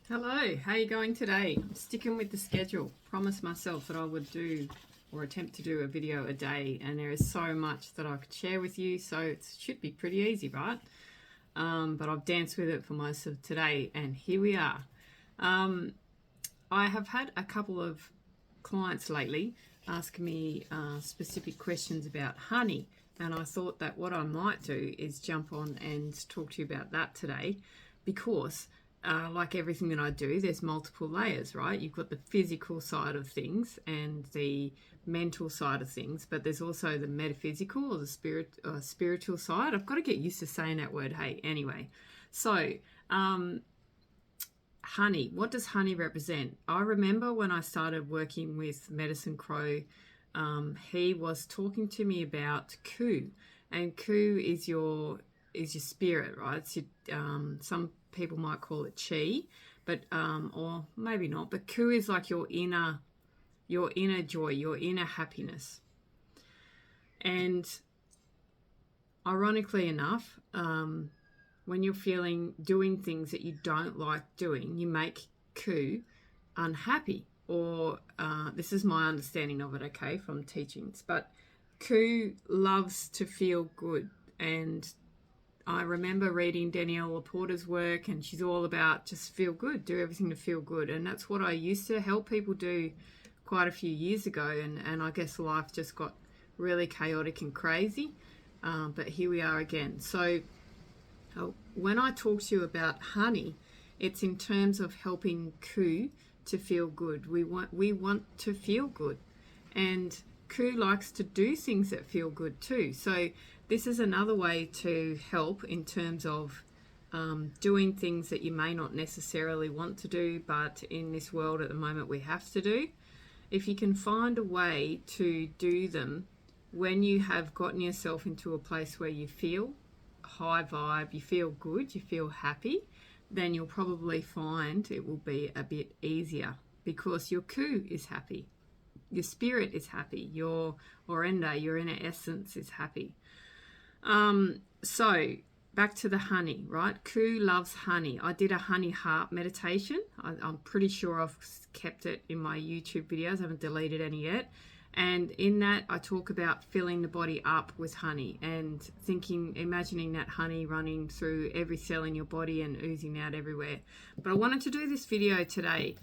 Hello, how are you going today? I'm sticking with the schedule. Promised myself that I would do or attempt to do a video a day, and there is so much that I could share with you, so it should be pretty easy, right? But I've danced with it for most of today, and here we are. I have had a couple of clients lately ask me specific questions about honey, and I thought that what I might do is jump on and talk to you about that today, because like everything that I do, there's multiple layers, right? You've got the physical side of things and the mental side of things, but there's also the metaphysical or the spiritual side. I've got to get used to saying that word, hey, anyway. So, honey, what does honey represent? I remember when I started working with Medicine Crow, he was talking to me about ku, and ku is your spirit, right? It's your, some people might call it chi, but or maybe not. But ku is like your inner joy, your inner happiness. And ironically enough, when you're doing things that you don't like doing, you make ku unhappy. Or this is my understanding of it, okay, from teachings. But ku loves to feel good, and I remember reading Danielle Laporta's work, and she's all about just feel good, do everything to feel good. And that's what I used to help people do quite a few years ago. And I guess life just got really chaotic and crazy. But here we are again. So when I talk to you about honey, it's in terms of helping ku to feel good. We want to feel good. And ku likes to do things that feel good too. So this is another way to help in terms of doing things that you may not necessarily want to do, but in this world at the moment we have to do. If you can find a way to do them when you have gotten yourself into a place where you feel high vibe, you feel good, you feel happy, then you'll probably find it will be a bit easier because your ku is happy. Your spirit is happy. Your orenda, your inner essence is happy. So back to the honey, right? Ku loves honey. I did a honey heart meditation. I'm pretty sure I've kept it in my YouTube videos. I haven't deleted any yet. And in that, I talk about filling the body up with honey and imagining that honey running through every cell in your body and oozing out everywhere. But I wanted to do this video today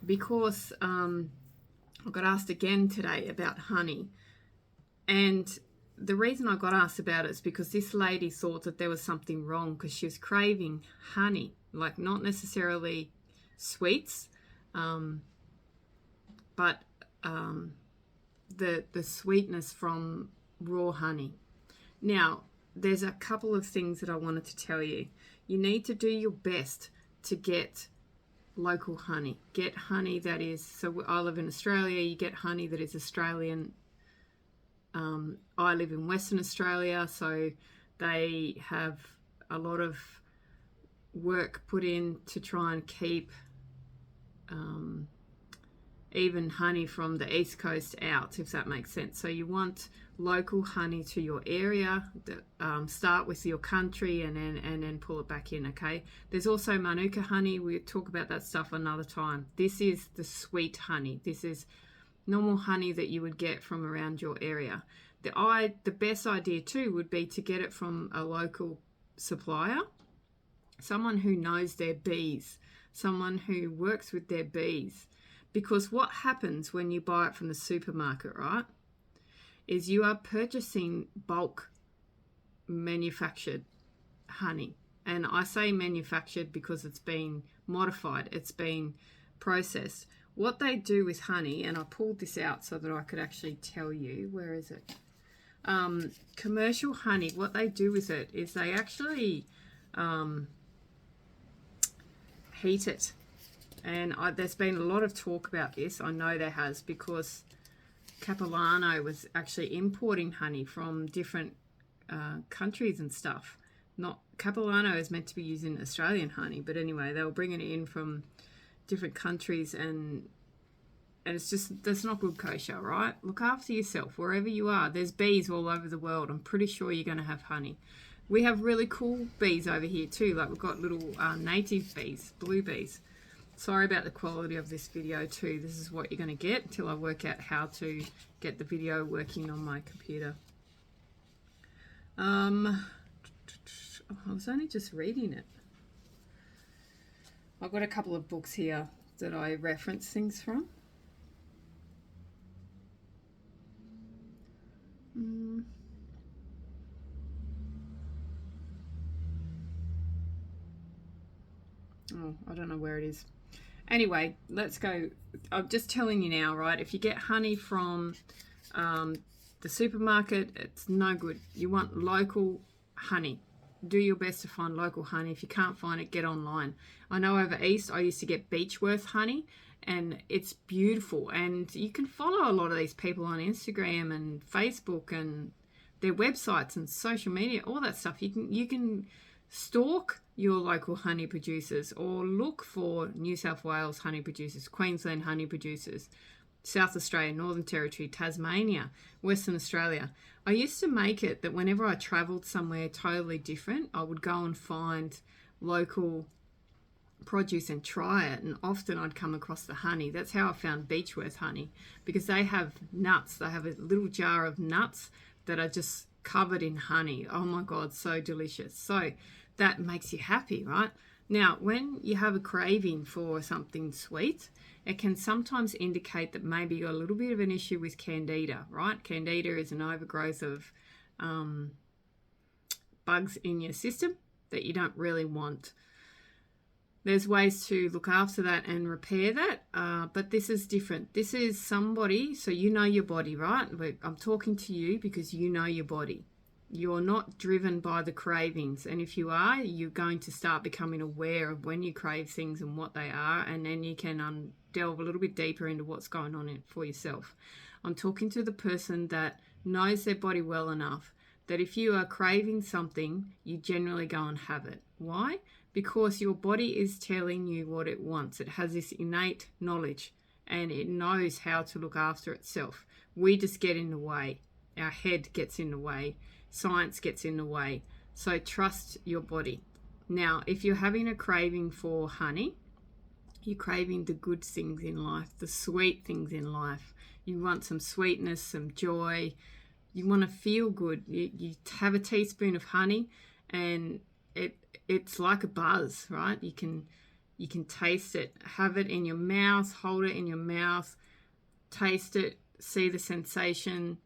because I got asked again today about honey. And the reason I got asked about it is because this lady thought that there was something wrong because she was craving honey, like not necessarily sweets, but the sweetness from raw honey. Now, there's a couple of things that I wanted to tell you. You need to do your best to get local honey. Get honey that is, so I live in Australia, you get honey that is Australian. I live in Western Australia, so they have a lot of work put in to try and keep even honey from the East Coast out, if that makes sense. So you want local honey to your area. Start with your country and then pull it back in, okay? There's also Manuka honey. We'll talk about that stuff another time. This is the sweet honey. This is normal honey that you would get from around your area. The best idea too would be to get it from a local supplier, someone who knows their bees, someone who works with their bees. Because what happens when you buy it from the supermarket, right, is you are purchasing bulk manufactured honey. And I say manufactured because it's been modified, it's been processed. What they do with honey, and I pulled this out so that I could actually tell you, where is it? Commercial honey, what they do with it is they actually heat it. And there's been a lot of talk about this. I know there has, because Capilano was actually importing honey from different countries and stuff. Not Capilano is meant to be using Australian honey, but anyway, they were bringing it in from different countries, and it's just, that's not good kosher, right? Look after yourself wherever you are. There's bees all over the world. I'm pretty sure you're going to have honey. We have really cool bees over here too. Like we've got little native bees, blue bees. Sorry about the quality of this video too. This is what you're going to get until I work out how to get the video working on my computer. I was only just reading it. I've got a couple of books here that I reference things from. Oh, I don't know where it is. Anyway, let's go. I'm just telling you now, right? If you get honey from the supermarket, it's no good. You want local honey. Do your best to find local honey. If you can't find it, get online. I know over east I used to get Beechworth honey, and it's beautiful. And you can follow a lot of these people on Instagram and Facebook and their websites and social media, all that stuff. You can stalk your local honey producers or look for New South Wales honey producers, Queensland honey producers, South Australia, Northern Territory, Tasmania, Western Australia. I used to make it that whenever I travelled somewhere totally different, I would go and find local produce and try it, and often I'd come across the honey. That's how I found Beechworth honey, because they have nuts. They have a little jar of nuts that are just covered in honey. Oh my God, so delicious. So that makes you happy, right? Now, when you have a craving for something sweet, it can sometimes indicate that maybe you've got a little bit of an issue with candida, right? Candida is an overgrowth of bugs in your system that you don't really want. There's ways to look after that and repair that, but this is different. This is somebody, so you know your body, right? I'm talking to you because you know your body. You're not driven by the cravings, and if you are, you're going to start becoming aware of when you crave things and what they are, and then you can delve a little bit deeper into what's going on for yourself. I'm talking to the person that knows their body well enough that if you are craving something, you generally go and have it. Why? Because your body is telling you what it wants. It has this innate knowledge and it knows how to look after itself. We just get in the way. Our head gets in the way. Science gets in the way. So trust your body. Now, if you're having a craving for honey, you're craving the good things in life, the sweet things in life. You want some sweetness, some joy. You want to feel good. You have a teaspoon of honey and it's like a buzz, right? You can taste it, have it in your mouth, hold it in your mouth, taste it, see the sensation,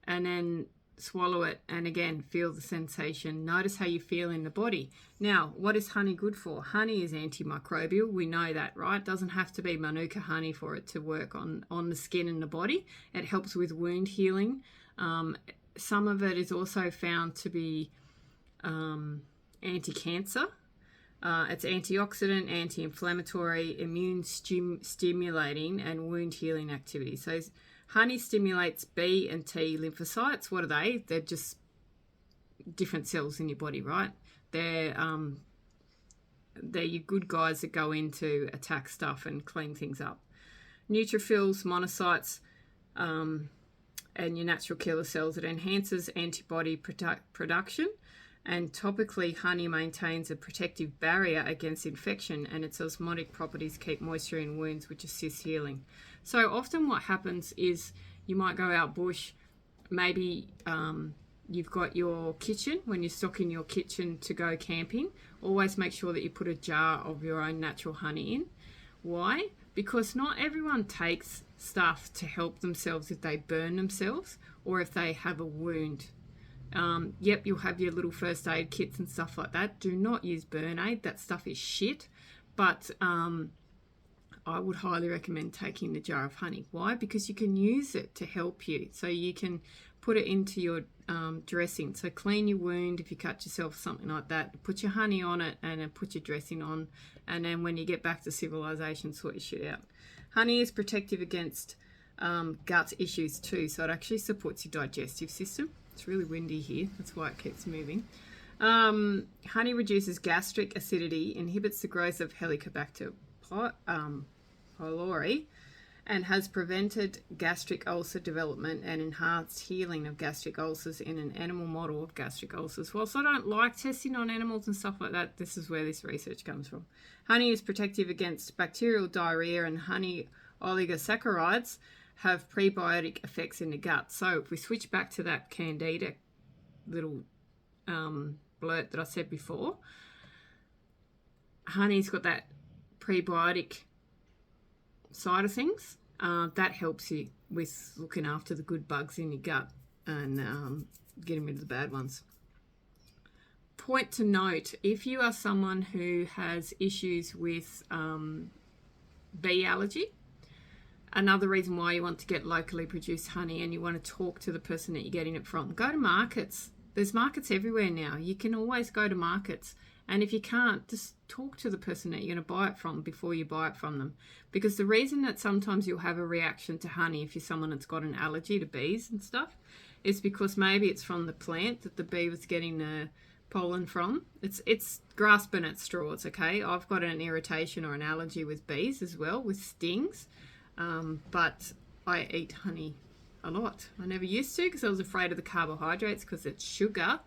and then swallow it, and again, feel the sensation. Notice how you feel in the body. Now, what is honey good for? Honey is antimicrobial. We know that, right? It doesn't have to be Manuka honey for it to work on the skin and the body. It helps with wound healing. Some of it is also found to be anti-cancer. It's antioxidant, anti-inflammatory, immune stimulating, and wound healing activity. So honey stimulates B and T lymphocytes. What are they? They're just different cells in your body, right? They're your good guys that go in to attack stuff and clean things up. Neutrophils, monocytes, and your natural killer cells. It enhances antibody production. And topically, honey maintains a protective barrier against infection, and its osmotic properties keep moisture in wounds, which assists healing. So often what happens is you might go out bush, maybe you've got your kitchen, when you're stocking your kitchen to go camping, always make sure that you put a jar of your own natural honey in. Why? Because not everyone takes stuff to help themselves if they burn themselves or if they have a wound. Yep, you'll have your little first aid kits and stuff like that. Do not use burn aid. That stuff is shit. But I would highly recommend taking the jar of honey. Why? Because you can use it to help you. So you can put it into your dressing. So clean your wound if you cut yourself, something like that. Put your honey on it and then put your dressing on. And then when you get back to civilization, sort your shit out. Honey is protective against gut issues too. So it actually supports your digestive system. It's really windy here. That's why it keeps moving. Honey reduces gastric acidity, inhibits the growth of Helicobacter pylori, and has prevented gastric ulcer development and enhanced healing of gastric ulcers in an animal model of gastric ulcers. Whilst I don't like testing on animals and stuff like that, this is where this research comes from. Honey is protective against bacterial diarrhea, and honey oligosaccharides have prebiotic effects in the gut. So if we switch back to that candida little blurt that I said before, honey's got that prebiotic side of things. That helps you with looking after the good bugs in your gut and getting rid of the bad ones. Point to note, if you are someone who has issues with bee allergy, another reason why you want to get locally produced honey and you want to talk to the person that you're getting it from, go to markets. There's markets everywhere now. You can always go to markets. And if you can't, just talk to the person that you're going to buy it from before you buy it from them. Because the reason that sometimes you'll have a reaction to honey if you're someone that's got an allergy to bees and stuff is because maybe it's from the plant that the bee was getting the pollen from. It's grasping at straws, okay? I've got an irritation or an allergy with bees as well, with stings. But I eat honey a lot. I never used to because I was afraid of the carbohydrates because it's sugar.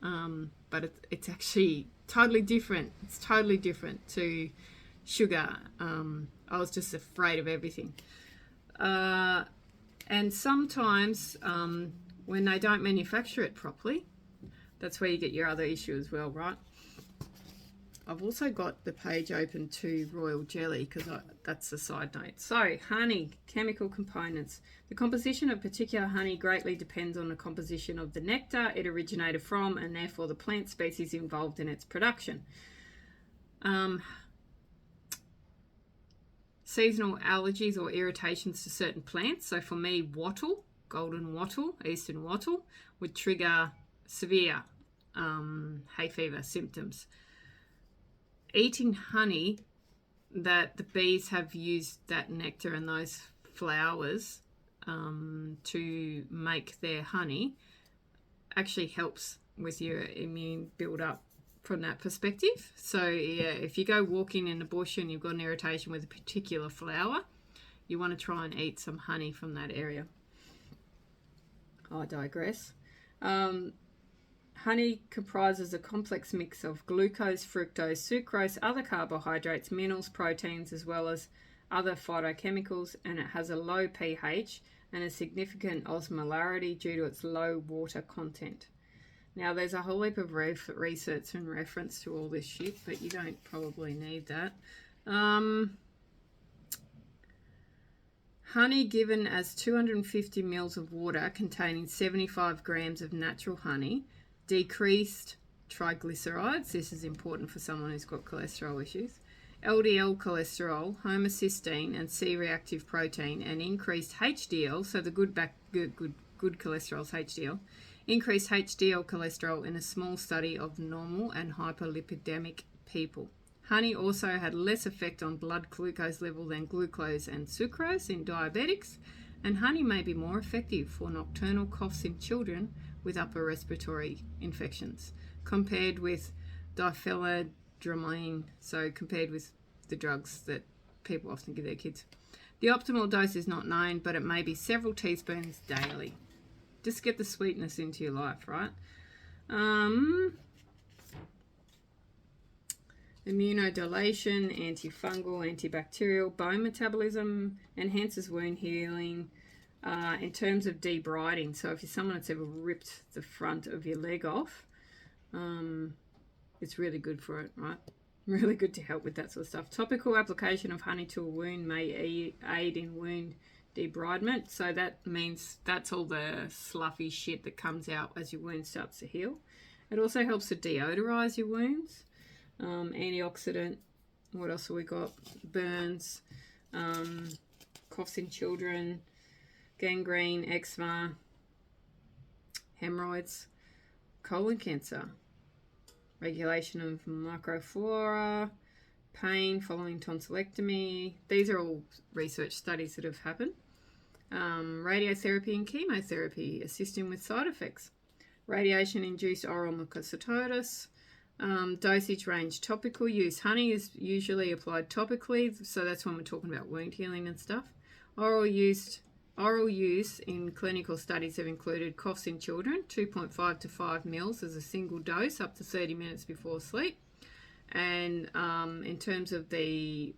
But it's actually totally different. It's totally different to sugar. I was just afraid of everything. And sometimes when they don't manufacture it properly, that's where you get your other issue as well, right? I've also got the page open to royal jelly because that's a side note. So, honey, chemical components. The composition of particular honey greatly depends on the composition of the nectar it originated from and therefore the plant species involved in its production. Seasonal allergies or irritations to certain plants. So for me, wattle, golden wattle, eastern wattle, would trigger severe hay fever symptoms. Eating honey that the bees have used that nectar and those flowers to make their honey actually helps with your immune build-up from that perspective. So yeah, if you go walking in the bush and you've got an irritation with a particular flower, you want to try and eat some honey from that area. I digress. Honey comprises a complex mix of glucose, fructose, sucrose, other carbohydrates, minerals, proteins, as well as other phytochemicals, and it has a low pH and a significant osmolarity due to its low water content. Now, there's a whole heap of research and reference to all this shit, but you don't probably need that. Honey given as 250 ml of water containing 75 grams of natural honey decreased triglycerides. This is important for someone who's got cholesterol issues. LDL cholesterol, homocysteine, and C-reactive protein, and increased HDL. So the good cholesterol is HDL. Increased HDL cholesterol in a small study of normal and hyperlipidemic people. Honey also had less effect on blood glucose level than glucose and sucrose in diabetics, and honey may be more effective for nocturnal coughs in children with upper respiratory infections, compared with diphenhydramine, so compared with the drugs that people often give their kids. The optimal dose is not known, but it may be several teaspoons daily. Just get the sweetness into your life, right? Immunodilation, antifungal, antibacterial, bone metabolism, enhances wound healing. In terms of debriding, so if you're someone that's ever ripped the front of your leg off, it's really good for it, right? Really good to help with that sort of stuff. Topical application of honey to a wound may aid in wound debridement. So that means that's all the sloughy shit that comes out as your wound starts to heal. It also helps to deodorize your wounds. Antioxidant. What else have we got? Burns, coughs in children, gangrene, eczema, hemorrhoids, colon cancer, regulation of microflora, pain following tonsillectomy. These are all research studies that have happened. Radiotherapy and chemotherapy, assisting with side effects. Radiation-induced oral mucositis. Dosage range, topical use. Honey is usually applied topically, so that's when we're talking about wound healing and stuff. Oral use in clinical studies have included coughs in children, 2.5 to 5 mils as a single dose up to 30 minutes before sleep. And in terms of the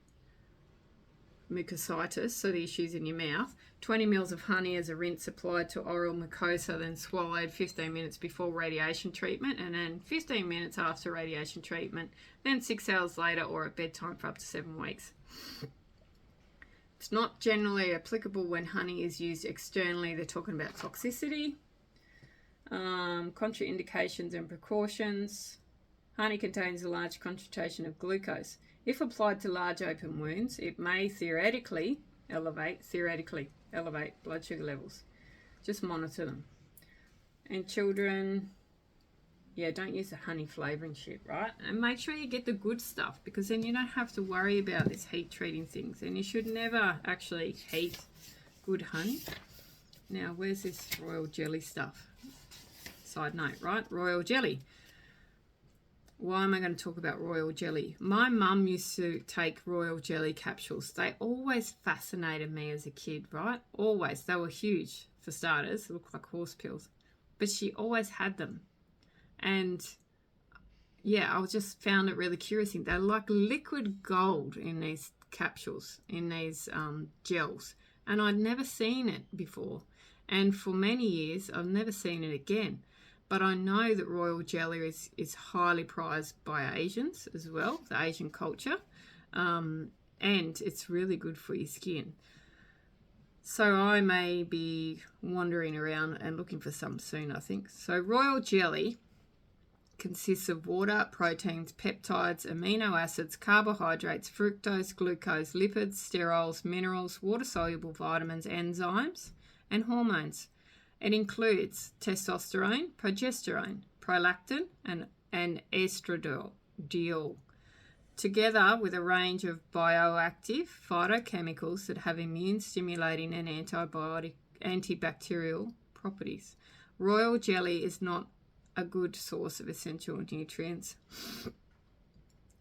mucositis, so the issues in your mouth, 20 mils of honey as a rinse applied to oral mucosa, then swallowed 15 minutes before radiation treatment, and then 15 minutes after radiation treatment, then 6 hours later or at bedtime for up to 7 weeks. It's not generally applicable when honey is used externally. They're talking about toxicity, contraindications and precautions. Honey contains a large concentration of glucose. If applied to large open wounds, it may theoretically elevate blood sugar levels. Just monitor them. And children, don't use the honey flavouring shit, right? And make sure you get the good stuff, because then you don't have to worry about this heat treating things. And you should never actually heat good honey. Now, where's this royal jelly stuff? Side note, right? Royal jelly. Why am I going to talk about royal jelly? My mum used to take royal jelly capsules. They always fascinated me as a kid, right? Always. They were huge, for starters. They looked like horse pills. But she always had them. And I just found it really curious. They're like liquid gold in these capsules, in these gels. And I'd never seen it before. And for many years, I've never seen it again. But I know that royal jelly is highly prized by Asians as well, the Asian culture. And it's really good for your skin. So I may be wandering around and looking for some soon, I think. So royal jelly consists of water, proteins, peptides, amino acids, carbohydrates, fructose, glucose, lipids, sterols, minerals, water-soluble vitamins, enzymes, and hormones. It includes testosterone, progesterone, prolactin, and estradiol, together with a range of bioactive phytochemicals that have immune-stimulating and antibacterial properties. Royal jelly is not a good source of essential nutrients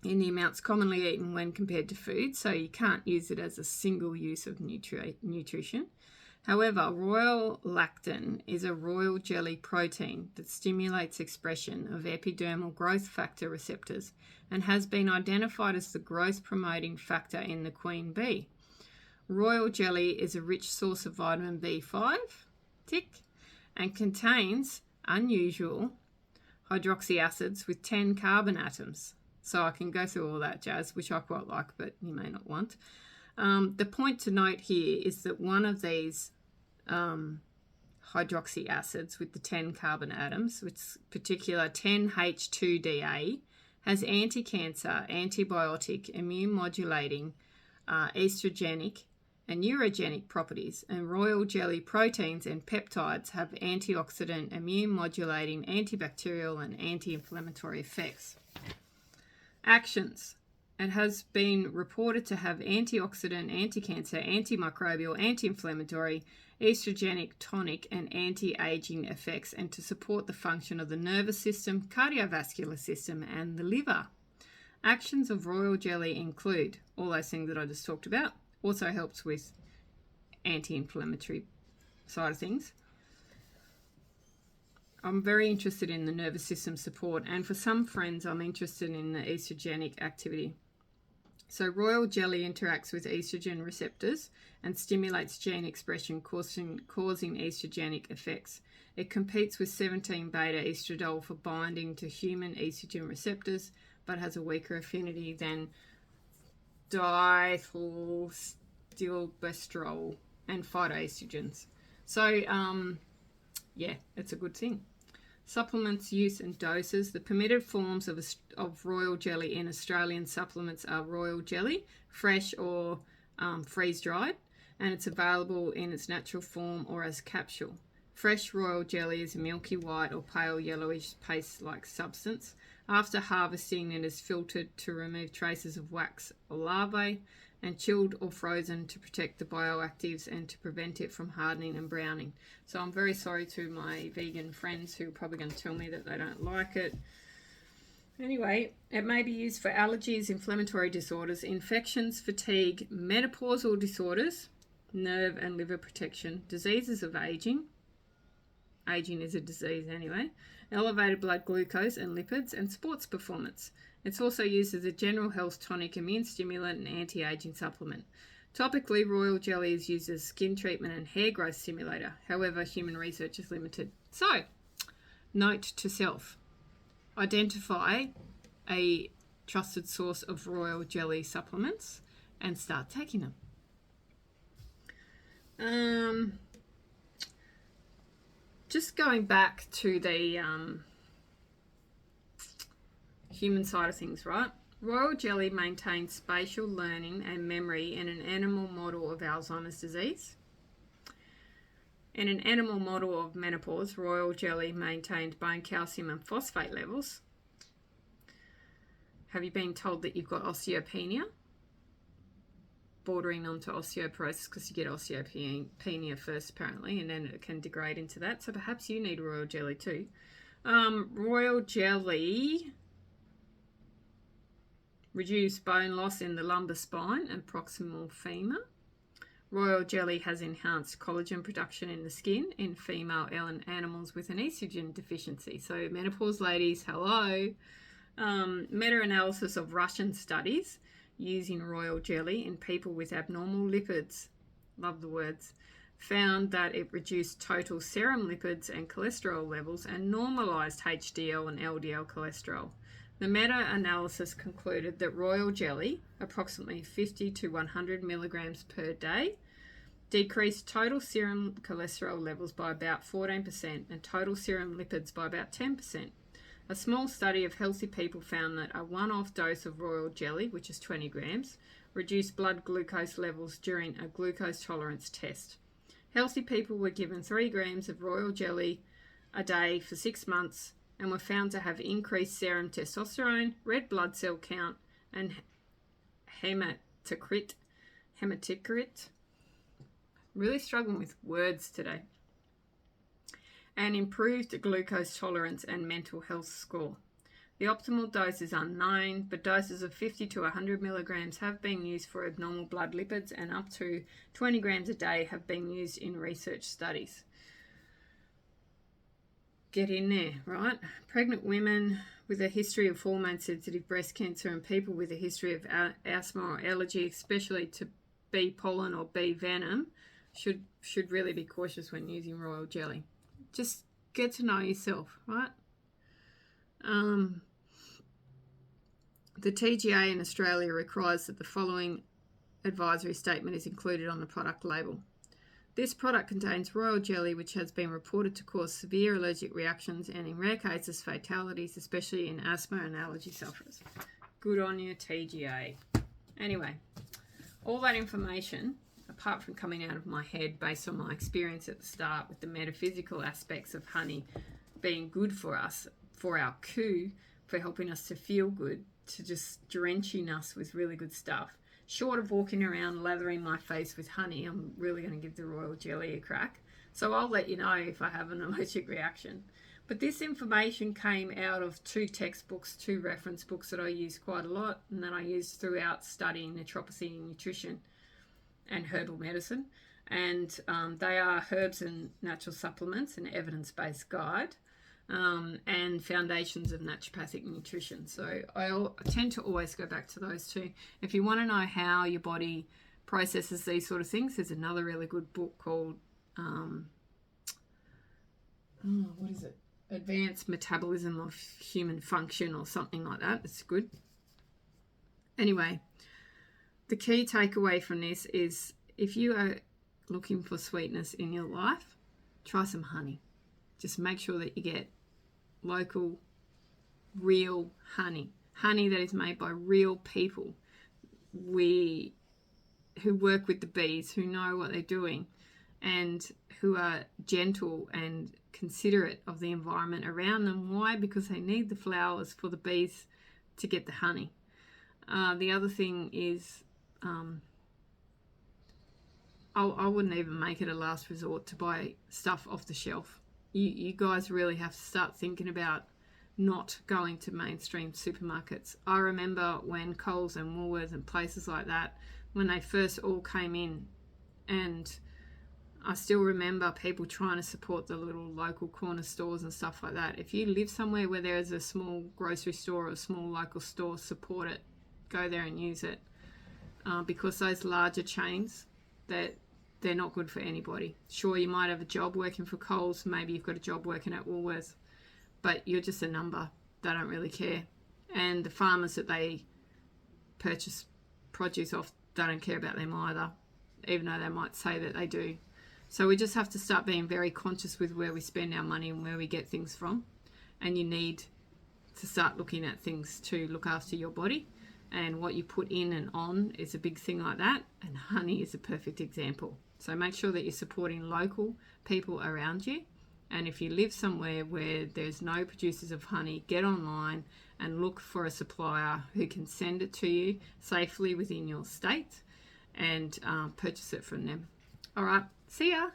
in the amounts commonly eaten when compared to food, so you can't use it as a single use of nutrition. However, royal lactin is a royal jelly protein that stimulates expression of epidermal growth factor receptors and has been identified as the growth-promoting factor in the queen bee. Royal jelly is a rich source of vitamin B5, and contains unusual hydroxy acids with 10 carbon atoms. So I can go through all that jazz, which I quite like, but you may not want. The point to note here is that one of these hydroxy acids with the 10 carbon atoms, which particular 10H2DA, has anti-cancer, antibiotic, immune modulating, estrogenic and neurogenic properties, and royal jelly proteins and peptides have antioxidant, immune modulating, antibacterial and anti-inflammatory effects. Actions. It has been reported to have antioxidant, anti-cancer, antimicrobial, anti-inflammatory, estrogenic, tonic, and anti-aging effects, and to support the function of the nervous system, cardiovascular system, and the liver. Actions of royal jelly include all those things that I just talked about. Also helps with anti-inflammatory side of things. I'm very interested in the nervous system support, and for some friends, I'm interested in the estrogenic activity. So royal jelly interacts with estrogen receptors and stimulates gene expression, causing estrogenic effects. It competes with 17-beta estradiol for binding to human estrogen receptors, but has a weaker affinity than diethylstilbestrol and phytoestrogens. So, it's a good thing. Supplements use and doses. The permitted forms of royal jelly in Australian supplements are royal jelly, fresh or freeze-dried, and it's available in its natural form or as capsule. Fresh royal jelly is a milky white or pale yellowish paste-like substance. After harvesting, it is filtered to remove traces of wax or larvae, and chilled or frozen to protect the bioactives and to prevent it from hardening and browning. So I'm very sorry to my vegan friends who are probably going to tell me that they don't like it. Anyway, it may be used for allergies, inflammatory disorders, infections, fatigue, menopausal disorders, nerve and liver protection, diseases of aging. Aging is a disease anyway. Elevated blood glucose and lipids, and sports performance. It's also used as a general health tonic, immune stimulant, and anti-aging supplement. Topically, royal jelly is used as skin treatment and hair growth stimulator. However, human research is limited. So, note to self. Identify a trusted source of royal jelly supplements and start taking them. Just going back to the human side of things, right? Royal jelly maintains spatial learning and memory in an animal model of Alzheimer's disease. In an animal model of menopause, royal jelly maintained bone calcium and phosphate levels. Have you been told that you've got osteopenia? Bordering onto osteoporosis, because you get osteopenia first apparently, and then it can degrade into that. So perhaps you need royal jelly too. Royal jelly reduce bone loss in the lumbar spine and proximal femur. Royal jelly has enhanced collagen production in the skin in female animals with an estrogen deficiency. So menopause ladies, hello. Meta-analysis of Russian studies using royal jelly in people with abnormal lipids, love the words, found that it reduced total serum lipids and cholesterol levels and normalized HDL and LDL cholesterol. The meta-analysis concluded that royal jelly, approximately 50 to 100 milligrams per day, decreased total serum cholesterol levels by about 14% and total serum lipids by about 10%. A small study of healthy people found that a one-off dose of royal jelly, which is 20 grams, reduced blood glucose levels during a glucose tolerance test. Healthy people were given 3 grams of royal jelly a day for 6 months and were found to have increased serum testosterone, red blood cell count, and hematocrit. Really struggling with words today. And improved glucose tolerance and mental health score. The optimal dose is unknown, but doses of 50 to 100 milligrams have been used for abnormal blood lipids, and up to 20 grams a day have been used in research studies. Get in there, right? Pregnant women with a history of hormone-sensitive breast cancer and people with a history of asthma or allergy, especially to bee pollen or bee venom, should really be cautious when using royal jelly. Just get to know yourself, right? The TGA in Australia requires that the following advisory statement is included on the product label. This product contains royal jelly, which has been reported to cause severe allergic reactions and, in rare cases, fatalities, especially in asthma and allergy sufferers. Good on you, TGA. Anyway, all that information, apart from coming out of my head based on my experience at the start with the metaphysical aspects of honey being good for us, for our coup, for helping us to feel good, to just drenching us with really good stuff. Short of walking around lathering my face with honey, I'm really going to give the royal jelly a crack. So I'll let you know if I have an allergic reaction. But this information came out of 2 textbooks, 2 reference books that I use quite a lot and that I use throughout studying naturopathy and nutrition and herbal medicine. And they are Herbs and Natural Supplements, an evidence-based guide, and Foundations of Naturopathic Nutrition. So I tend to always go back to those 2. If you want to know how your body processes these sort of things, there's another really good book called what is it? Advanced Metabolism of Human Function or something like that. It's good. Anyway, the key takeaway from this is if you are looking for sweetness in your life, try some honey. Just make sure that you get local, real honey. Honey that is made by real people who work with the bees, who know what they're doing, and who are gentle and considerate of the environment around them. Why? Because they need the flowers for the bees to get the honey. The other thing is I wouldn't even make it a last resort to buy stuff off the shelf. You guys really have to start thinking about not going to mainstream supermarkets. I remember when Coles and Woolworths and places like that, when they first all came in And I still remember people trying to support the little local corner stores and stuff like that. If you live somewhere where there's a small grocery store or a small local store, support it. Go there and use it. Because those larger chains, they're not good for anybody. Sure, you might have a job working for Coles. Maybe you've got a job working at Woolworths. But you're just a number. They don't really care. And the farmers that they purchase produce off, they don't care about them either, even though they might say that they do. So we just have to start being very conscious with where we spend our money and where we get things from. And you need to start looking at things to look after your body. And what you put in and on is a big thing like that. And honey is a perfect example. So make sure that you're supporting local people around you. And if you live somewhere where there's no producers of honey, get online and look for a supplier who can send it to you safely within your state and purchase it from them. All right, see ya.